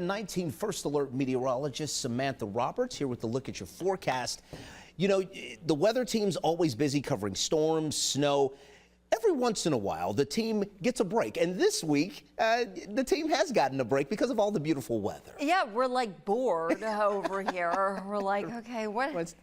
19 First Alert meteorologist Samantha Roberts here with a look at your forecast. You know, the weather team's always busy covering storms, snow. Every once in a while, the team gets a break. And this week, the team has gotten a break because of all the beautiful weather. Yeah, we're like bored over here. We're like, okay, what's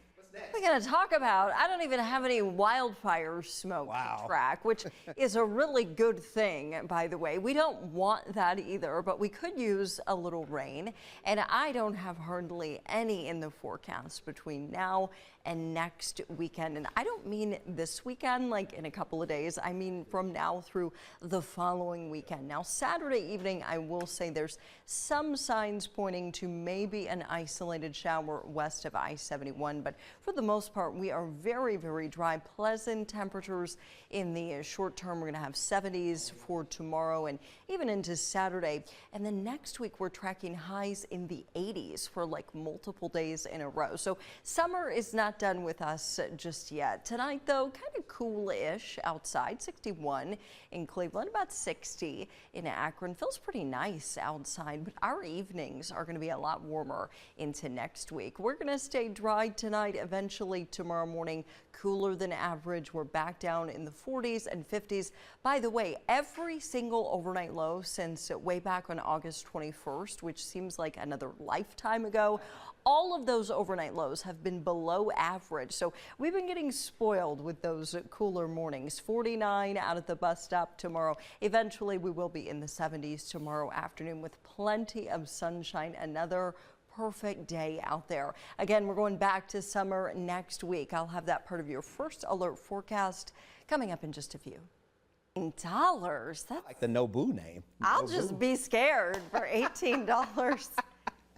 we going to talk about? I don't even have any wildfire smoke to track, which is a really good thing, by the way. We don't want that either, but we could use a little rain. And I don't have hardly any in the forecast between now and next weekend. And I don't mean this weekend, like in a couple of days. I mean from now through the following weekend. Now, Saturday evening, I will say there's some signs pointing to maybe an isolated shower west of I-71, but for the most part, we are very, very dry, pleasant temperatures in the short term. We're going to have 70s for tomorrow and even into Saturday. And then next week, we're tracking highs in the 80s for like multiple days in a row. So summer is not done with us just yet. Tonight, though, kind of cool-ish outside, 61 in Cleveland, about 60 in Akron. Feels pretty nice outside, but our evenings are going to be a lot warmer into next week. We're going to stay dry tonight. Eventually tomorrow morning, cooler than average. We're back down in the 40s and 50s. By the way, every single overnight low since way back on August 21st, which seems like another lifetime ago, all of those overnight lows have been below average. So we've been getting spoiled with those cooler mornings. 49 out at the bus stop tomorrow. Eventually we will be in the 70s tomorrow afternoon with plenty of sunshine. Another perfect day out there. Again, we're going back to summer next week. I'll have that part of your First Alert forecast coming up in just a few. $18. That's like the Nobu name. I'll just be scared for $18.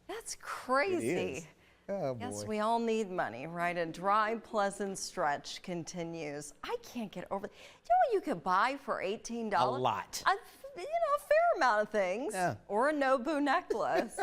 That's crazy. Oh, boy. Yes, we all need money, right? A dry, pleasant stretch continues. I can't get over it. You know what you could buy for $18? A lot. A fair amount of things. Yeah. Or a Nobu necklace.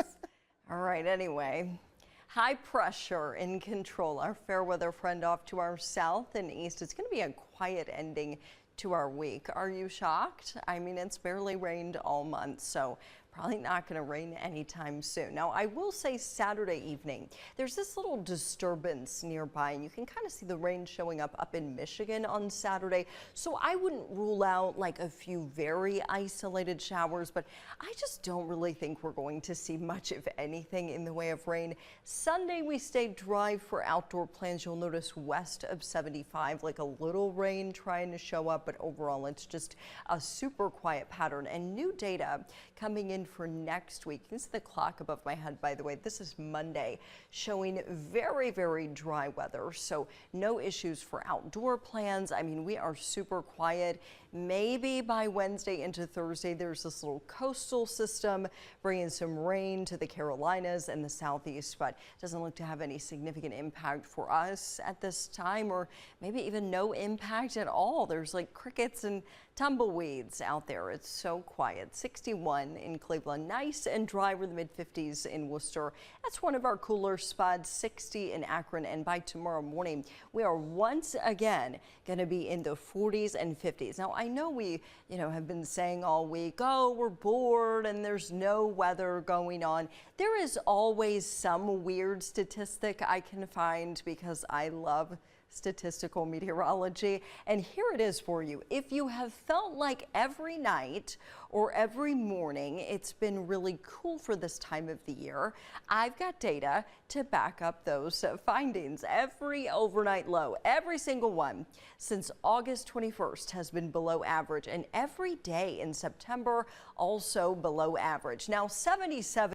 All right, anyway. High pressure in control. Our fair weather friend off to our south and east. It's going to be a quiet ending to our week. Are you shocked? I mean, it's barely rained all month, so probably not going to rain anytime soon. Now, I will say Saturday evening, there's this little disturbance nearby, and you can kind of see the rain showing up in Michigan on Saturday. So I wouldn't rule out like a few very isolated showers, but I just don't really think we're going to see much of anything in the way of rain. Sunday, we stay dry for outdoor plans. You'll notice west of 75, like a little rain trying to show up, but overall, it's just a super quiet pattern. And new data coming in for next week. This is the clock above my head, by the way. This is Monday, showing very, very dry weather. So no issues for outdoor plans. I mean, we are super quiet. Maybe by Wednesday into Thursday, there's this little coastal system bringing some rain to the Carolinas and the southeast, but doesn't look to have any significant impact for us at this time, or maybe even no impact at all. There's like crickets and tumbleweeds out there. It's so quiet. 61 in Cleveland, nice and dry. We're in the mid-50s in Worcester. That's one of our cooler spots. 60 in Akron, and by tomorrow morning, we are once again going to be in the 40s and 50s. Now, I know we, have been saying all week, oh, we're bored and there's no weather going on. There is always some weird statistic I can find because I love statistical meteorology, and here it is for you. If you have felt like every night or every morning it's been really cool for this time of the year, I've got data to back up those findings. Every overnight low, every single one since August 21st has been below average, and every day in September also below average. Now 77